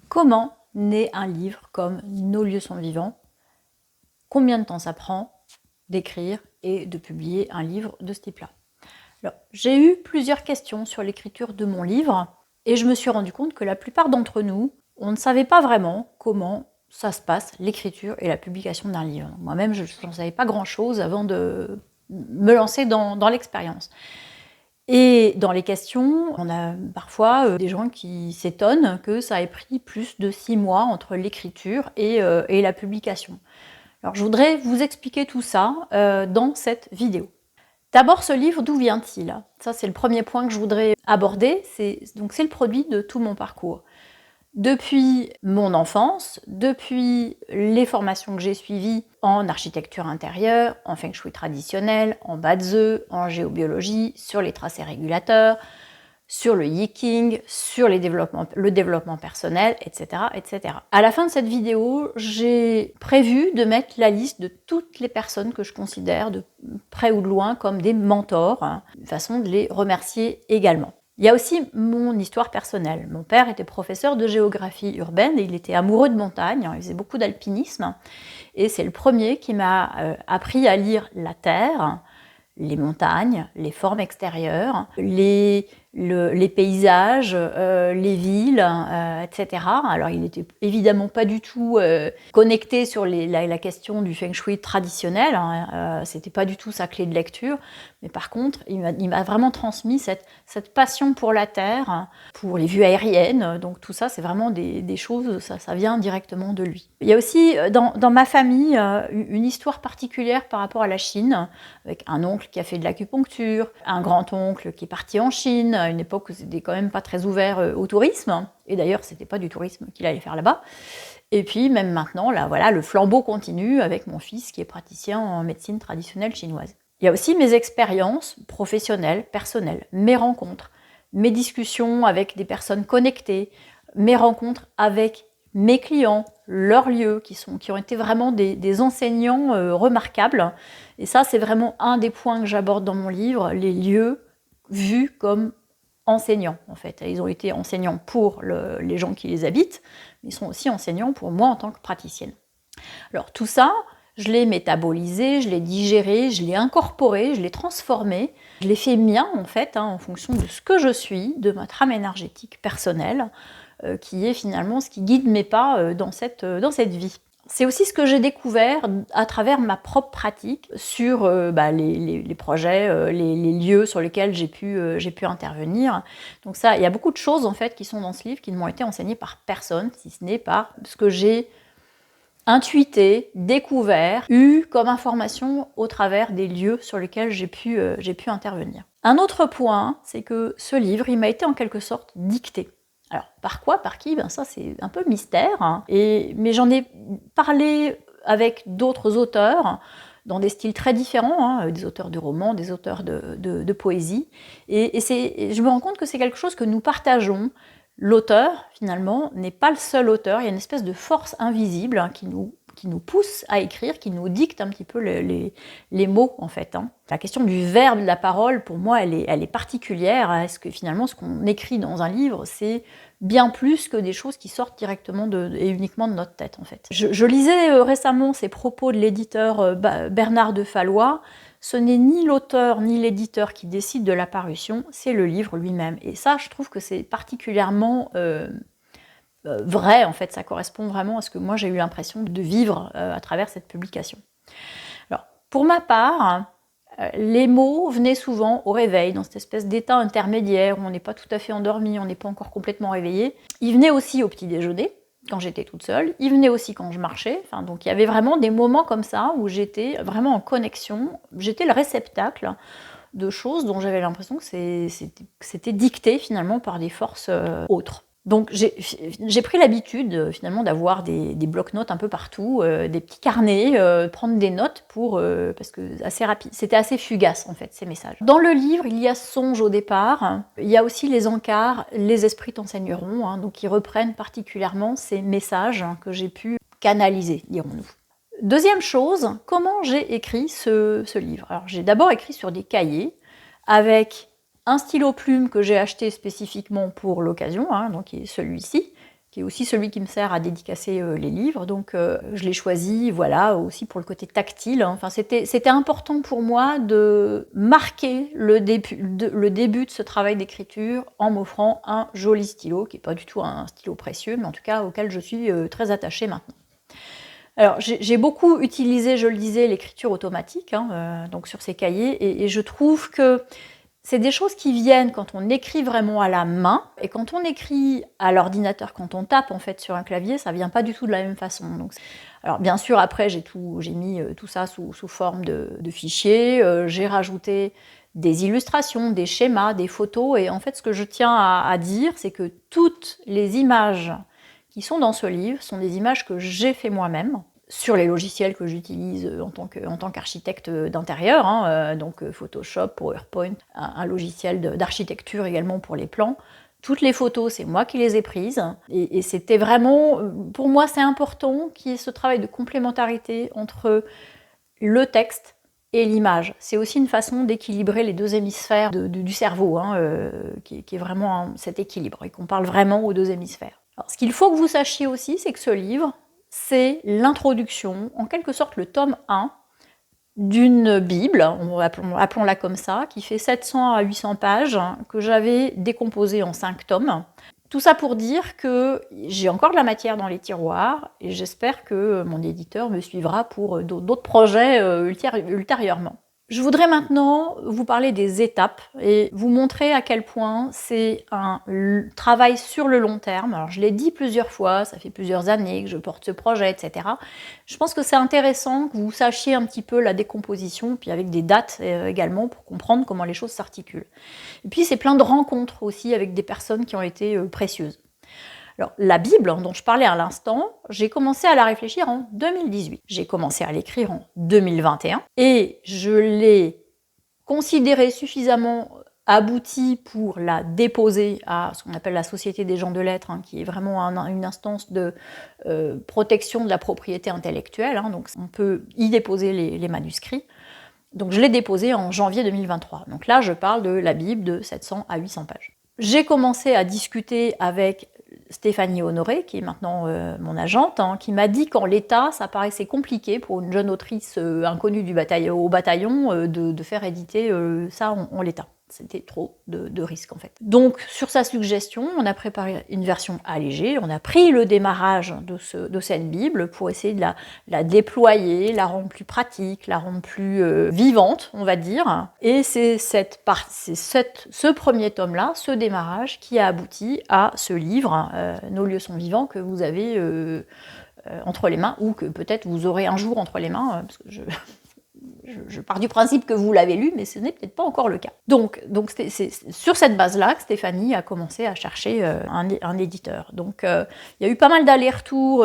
Comment naît un livre comme Nos lieux sont vivants? Combien de temps ça prend d'écrire et de publier un livre de ce type-là? Alors, j'ai eu plusieurs questions sur l'écriture de mon livre et je me suis rendu compte que la plupart d'entre nous, on ne savait pas vraiment comment ça se passe, l'écriture et la publication d'un livre. Moi-même, je n'en savais pas grand-chose avant de me lancer dans l'expérience. Et dans les questions, on a parfois des gens qui s'étonnent que ça ait pris plus de 6 mois entre l'écriture et la publication. Alors je voudrais vous expliquer tout ça dans cette vidéo. D'abord, ce livre, d'où vient-il? Ça, c'est le premier point que je voudrais aborder. C'est le produit de tout mon parcours. Depuis mon enfance, depuis les formations que j'ai suivies en architecture intérieure, en feng shui traditionnel, en Bazi, en géobiologie, sur les tracés régulateurs, sur le yiking, sur le développement personnel, etc., etc. À la fin de cette vidéo, j'ai prévu de mettre la liste de toutes les personnes que je considère de près ou de loin comme des mentors, une façon de les remercier également. Il y a aussi mon histoire personnelle. Mon père était professeur de géographie urbaine et il était amoureux de montagne, il faisait beaucoup d'alpinisme et c'est le premier qui m'a appris à lire la terre, les montagnes, les formes extérieures, les paysages, les villes, etc. Alors il n'était évidemment pas du tout connecté sur la question du feng shui traditionnel, c'était pas du tout sa clé de lecture, mais par contre il m'a vraiment transmis cette passion pour la terre, pour les vues aériennes, donc tout ça c'est vraiment des choses, ça vient directement de lui. Il y a aussi dans ma famille une histoire particulière par rapport à la Chine, avec un oncle qui a fait de l'acupuncture, un grand-oncle qui est parti en Chine, à une époque où c'était quand même pas très ouvert au tourisme, et d'ailleurs c'était pas du tourisme qu'il allait faire là-bas. Et puis même maintenant, là voilà, le flambeau continue avec mon fils qui est praticien en médecine traditionnelle chinoise. Il y a aussi mes expériences professionnelles, personnelles, mes rencontres, mes discussions avec des personnes connectées, mes rencontres avec mes clients, leurs lieux, qui ont été vraiment des enseignants remarquables. Et ça, c'est vraiment un des points que j'aborde dans mon livre, les lieux vus comme enseignants, en fait. Ils ont été enseignants pour les gens qui les habitent, mais ils sont aussi enseignants pour moi en tant que praticienne. Alors tout ça, je l'ai métabolisé, je l'ai digéré, je l'ai incorporé, je l'ai transformé, je l'ai fait mien, en fait, en fonction de ce que je suis, de ma trame énergétique personnelle, qui est finalement ce qui guide mes pas dans cette vie. C'est aussi ce que j'ai découvert à travers ma propre pratique sur les projets, les lieux sur lesquels j'ai pu intervenir. Donc ça, il y a beaucoup de choses en fait qui sont dans ce livre qui ne m'ont été enseignées par personne, si ce n'est par ce que j'ai intuité, découvert, eu comme information au travers des lieux sur lesquels j'ai pu intervenir. Un autre point, c'est que ce livre, il m'a été en quelque sorte dicté. Alors, par quoi, par qui? Ça, c'est un peu mystère. Mais j'en ai parlé avec d'autres auteurs, dans des styles très différents, des auteurs de romans, des auteurs de poésie. Et je me rends compte que c'est quelque chose que nous partageons. L'auteur, finalement, n'est pas le seul auteur. Il y a une espèce de force invisible qui nous pousse à écrire, qui nous dicte un petit peu les mots, en fait. La question du verbe, de la parole, pour moi, elle est particulière. Est-ce que finalement, ce qu'on écrit dans un livre, c'est bien plus que des choses qui sortent directement et uniquement de notre tête, en fait. Je lisais récemment ces propos de l'éditeur Bernard de Fallois. Ce n'est ni l'auteur ni l'éditeur qui décide de la parution, c'est le livre lui-même. Et ça, je trouve que c'est particulièrement vrai, en fait. Ça correspond vraiment à ce que moi j'ai eu l'impression de vivre à travers cette publication. Alors, pour ma part, les mots venaient souvent au réveil, dans cette espèce d'état intermédiaire où on n'est pas tout à fait endormi, on n'est pas encore complètement réveillé. Ils venaient aussi au petit déjeuner, quand j'étais toute seule. Ils venaient aussi quand je marchais. Donc il y avait vraiment des moments comme ça où j'étais vraiment en connexion. J'étais le réceptacle de choses dont j'avais l'impression que c'était dicté finalement par des forces autres. Donc j'ai pris l'habitude finalement d'avoir des blocs-notes un peu partout, des petits carnets, prendre des notes parce que c'était assez fugace en fait ces messages. Dans le livre, il y a songe au départ, il y a aussi les encars, les esprits t'enseigneront, donc qui reprennent particulièrement ces messages que j'ai pu canaliser, dirons-nous. Deuxième chose, comment j'ai écrit ce livre? Alors j'ai d'abord écrit sur des cahiers un stylo plume que j'ai acheté spécifiquement pour l'occasion, donc qui est celui-ci, qui est aussi celui qui me sert à dédicacer les livres. Donc je l'ai choisi, voilà, aussi pour le côté tactile. Enfin, c'était important pour moi de marquer le début de ce travail d'écriture en m'offrant un joli stylo, qui n'est pas du tout un stylo précieux, mais en tout cas auquel je suis très attachée maintenant. Alors, j'ai beaucoup utilisé, je le disais, l'écriture automatique, donc sur ces cahiers, et je trouve que c'est des choses qui viennent quand on écrit vraiment à la main, et quand on écrit à l'ordinateur, quand on tape en fait sur un clavier, ça vient pas du tout de la même façon. Donc, alors bien sûr, après j'ai mis tout ça sous forme de fichiers, j'ai rajouté des illustrations, des schémas, des photos, et en fait ce que je tiens à dire, c'est que toutes les images qui sont dans ce livre sont des images que j'ai fait moi-même, sur les logiciels que j'utilise en tant qu'architecte d'intérieur, donc Photoshop, PowerPoint, un logiciel d'architecture également pour les plans. Toutes les photos, c'est moi qui les ai prises, et c'était vraiment, pour moi c'est important qu'il y ait ce travail de complémentarité entre le texte et l'image. C'est aussi une façon d'équilibrer les deux hémisphères du cerveau, qui est vraiment cet équilibre, et qu'on parle vraiment aux deux hémisphères. Alors, ce qu'il faut que vous sachiez aussi, c'est que ce livre, c'est l'introduction, en quelque sorte le tome 1 d'une Bible, appelons-la comme ça, qui fait 700 à 800 pages, que j'avais décomposée en 5 tomes. Tout ça pour dire que j'ai encore de la matière dans les tiroirs, et j'espère que mon éditeur me suivra pour d'autres projets ultérieurement. Je voudrais maintenant vous parler des étapes et vous montrer à quel point c'est un travail sur le long terme. Alors je l'ai dit plusieurs fois, ça fait plusieurs années que je porte ce projet, etc. Je pense que c'est intéressant que vous sachiez un petit peu la décomposition, puis avec des dates également, pour comprendre comment les choses s'articulent. Et puis c'est plein de rencontres aussi avec des personnes qui ont été précieuses. Alors, la Bible, dont je parlais à l'instant, j'ai commencé à la réfléchir en 2018. J'ai commencé à l'écrire en 2021 et je l'ai considérée suffisamment aboutie pour la déposer à ce qu'on appelle la Société des gens de lettres, qui est vraiment une instance de protection de la propriété intellectuelle. Donc, on peut y déposer les manuscrits. Donc, je l'ai déposée en janvier 2023. Donc là, je parle de la Bible de 700 à 800 pages. J'ai commencé à discuter avec Stéphanie Honoré, qui est maintenant mon agente, qui m'a dit qu'en l'état, ça paraissait compliqué pour une jeune autrice inconnue au bataillon de faire éditer ça en l'état. C'était trop de risques en fait. Donc sur sa suggestion, on a préparé une version allégée, on a pris le démarrage de cette Bible pour essayer de la déployer, la rendre plus pratique, la rendre plus vivante, on va dire. Et c'est ce premier tome-là, ce démarrage, qui a abouti à ce livre, Nos lieux sont vivants, que vous avez entre les mains, ou que peut-être vous aurez un jour entre les mains, parce que je pars du principe que vous l'avez lu, mais ce n'est peut-être pas encore le cas. Donc c'est sur cette base-là que Stéphanie a commencé à chercher un éditeur. Donc il y a eu pas mal d'allers-retours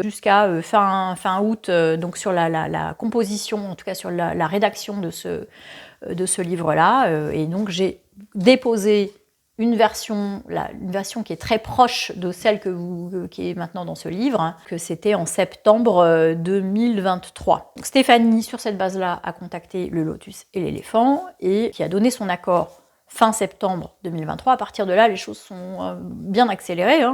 jusqu'à fin août, donc sur la composition, en tout cas sur la rédaction de ce livre-là. Et donc j'ai déposé une version qui est très proche de celle qui est maintenant dans ce livre, que c'était en septembre 2023. Donc Stéphanie, sur cette base-là, a contacté le Lotus et l'éléphant, et qui a donné son accord fin septembre 2023. À partir de là, les choses sont bien accélérées.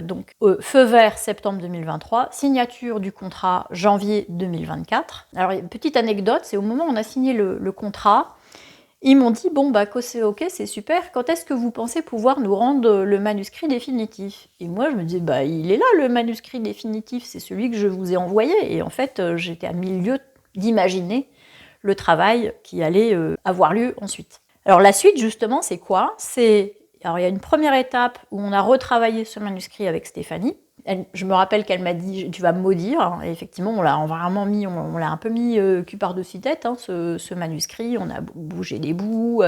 Donc, feu vert septembre 2023, signature du contrat janvier 2024. Alors, une petite anecdote, c'est au moment où on a signé le contrat, ils m'ont dit, bon, c'est ok, c'est super, quand est-ce que vous pensez pouvoir nous rendre le manuscrit définitif? Et moi, je me disais, il est là, le manuscrit définitif, c'est celui que je vous ai envoyé. Et en fait, j'étais à milieu d'imaginer le travail qui allait avoir lieu ensuite. Alors, la suite, justement, c'est quoi? Alors, il y a une première étape où on a retravaillé ce manuscrit avec Stéphanie. Je me rappelle qu'elle m'a dit, tu vas me maudire. Et effectivement, on l'a un peu mis cul par-dessus tête, ce manuscrit. On a bougé des bouts,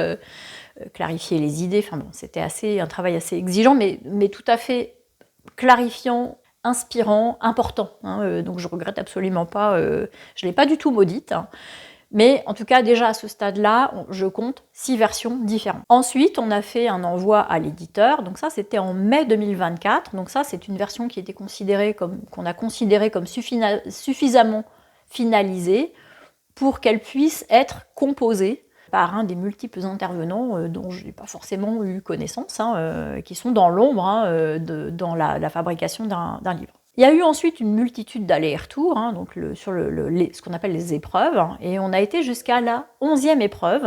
clarifié les idées. Enfin bon, c'était un travail assez exigeant, mais tout à fait clarifiant, inspirant, important. Donc je regrette absolument pas. Je l'ai pas du tout maudite. Mais en tout cas, déjà à ce stade-là, je compte 6 versions différentes. Ensuite, on a fait un envoi à l'éditeur. Donc ça, c'était en mai 2024. Donc ça, c'est une version qui était qu'on a considérée comme suffisamment finalisée pour qu'elle puisse être composée par un des multiples intervenants dont je n'ai pas forcément eu connaissance, qui sont dans l'ombre dans la fabrication d'un livre. Il y a eu ensuite une multitude d'allers-retours donc sur ce qu'on appelle les épreuves, et on a été jusqu'à la 11e épreuve.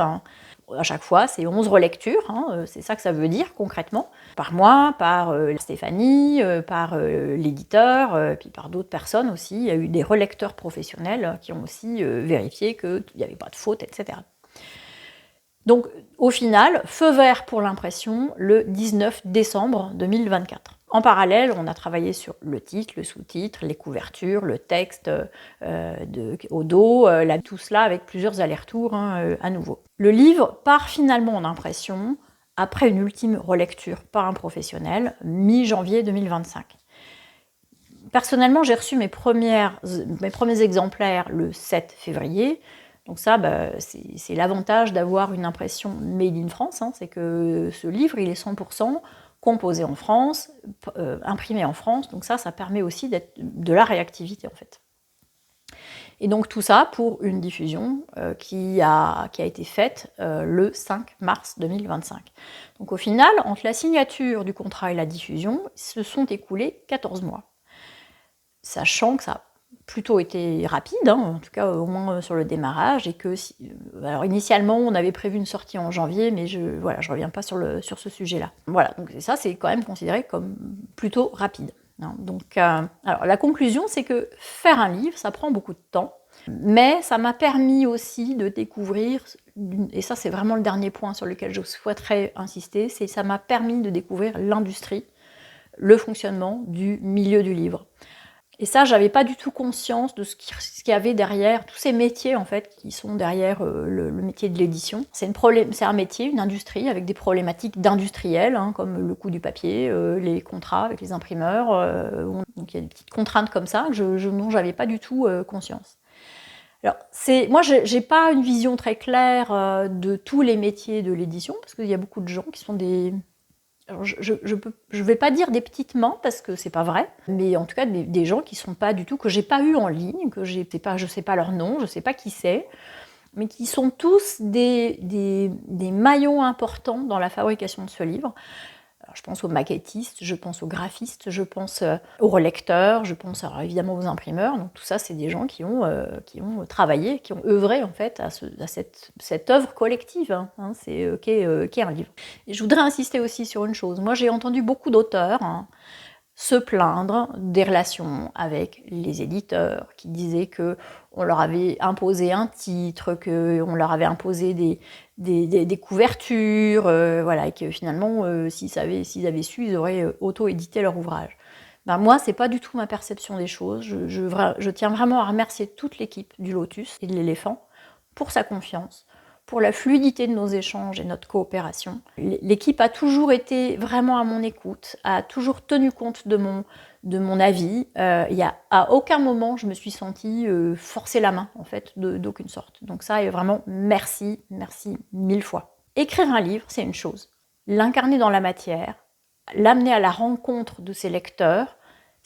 À chaque fois, c'est 11 relectures, c'est ça que ça veut dire concrètement, par moi, par Stéphanie, par l'éditeur, puis par d'autres personnes aussi. Il y a eu des relecteurs professionnels qui ont aussi vérifié qu'il n'y avait pas de faute, etc. Donc au final, feu vert pour l'impression le 19 décembre 2024. En parallèle, on a travaillé sur le titre, le sous-titre, les couvertures, le texte au dos, tout cela avec plusieurs allers-retours à nouveau. Le livre part finalement en impression après une ultime relecture par un professionnel, mi-janvier 2025. Personnellement, j'ai reçu mes premiers exemplaires le 7 février. Donc ça, c'est l'avantage d'avoir une impression made in France, c'est que ce livre, il est 100% composé en France, imprimé en France, donc ça permet aussi de la réactivité en fait. Et donc tout ça pour une diffusion qui a été faite le 5 mars 2025. Donc au final, entre la signature du contrat et la diffusion, se sont écoulés 14 mois. Sachant que ça a plutôt été rapide, en tout cas au moins sur le démarrage, et que alors initialement on avait prévu une sortie en janvier, mais je reviens pas sur ce sujet-là. Voilà, donc ça c'est quand même considéré comme plutôt rapide. Donc, alors la conclusion, c'est que faire un livre, ça prend beaucoup de temps, mais ça m'a permis aussi de découvrir, et ça c'est vraiment le dernier point sur lequel je souhaiterais insister, c'est que ça m'a permis de découvrir l'industrie, le fonctionnement du milieu du livre. Et ça, j'avais pas du tout conscience de ce qu'il y avait derrière, tous ces métiers en fait qui sont derrière le métier de l'édition. C'est un métier, une industrie avec des problématiques d'industriels, comme le coût du papier, les contrats avec les imprimeurs. Donc il y a des petites contraintes comme ça dont j'avais pas du tout conscience. Alors, moi, j'ai pas une vision très claire de tous les métiers de l'édition, parce qu'il y a beaucoup de gens qui sont des... Alors, je vais pas dire des petites mains parce que c'est pas vrai, mais en tout cas des gens qui sont pas du tout, que j'ai pas eu en ligne, que je sais pas leur nom, je sais pas qui c'est, mais qui sont tous des maillons importants dans la fabrication de ce livre. Alors, je pense aux maquettistes, je pense aux graphistes, je pense aux relecteurs, je pense alors, évidemment aux imprimeurs. Donc tout ça, c'est des gens qui ont travaillé, qui ont œuvré en fait à cette œuvre collective, qu'est un livre. Et je voudrais insister aussi sur une chose. Moi, j'ai entendu beaucoup d'auteurs se plaindre des relations avec les éditeurs, qui disaient qu'on leur avait imposé un titre, qu'on leur avait imposé des couvertures, et que finalement, s'ils avaient su, ils auraient auto-édité leur ouvrage. Moi, c'est pas du tout ma perception des choses. Je tiens vraiment à remercier toute l'équipe du Lotus et de l'Éléphant pour sa confiance, pour la fluidité de nos échanges et notre coopération. L'équipe a toujours été vraiment à mon écoute, a toujours tenu compte de mon avis. À aucun moment je me suis sentie forcer la main, en fait, d'aucune sorte. Donc ça, vraiment, merci 1000 fois. Écrire un livre, c'est une chose. L'incarner dans la matière, l'amener à la rencontre de ses lecteurs,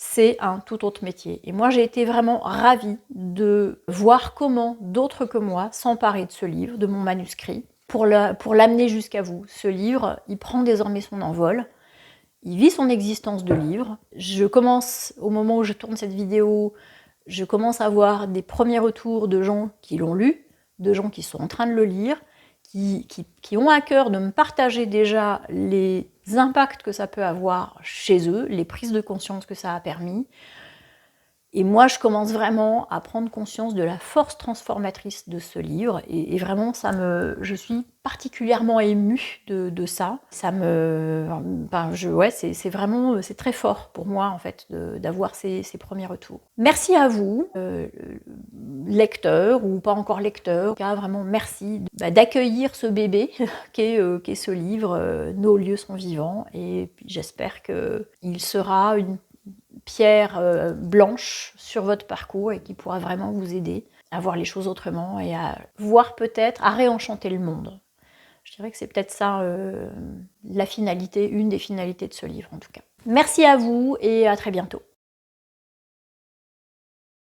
c'est un tout autre métier. Et moi, j'ai été vraiment ravie de voir comment d'autres que moi s'emparaient de ce livre, de mon manuscrit, pour l'amener jusqu'à vous. Ce livre, il prend désormais son envol. Il vit son existence de livre. Au moment où je tourne cette vidéo, je commence à avoir des premiers retours de gens qui l'ont lu, de gens qui sont en train de le lire, qui ont à cœur de me partager déjà les impacts que ça peut avoir chez eux, les prises de conscience que ça a permis. Et moi, je commence vraiment à prendre conscience de la force transformatrice de ce livre. Et vraiment, je suis particulièrement émue de ça. C'est très fort pour moi, en fait, d'avoir ces premiers retours. Merci à vous, lecteurs ou pas encore lecteurs. En tout cas, vraiment, merci d'accueillir ce bébé qu'est ce livre, Nos lieux sont vivants. Et puis, j'espère qu'il sera une pierre blanche sur votre parcours et qui pourra vraiment vous aider à voir les choses autrement et à voir peut-être, à réenchanter le monde. Je dirais que c'est peut-être ça une des finalités de ce livre en tout cas. Merci à vous et à très bientôt.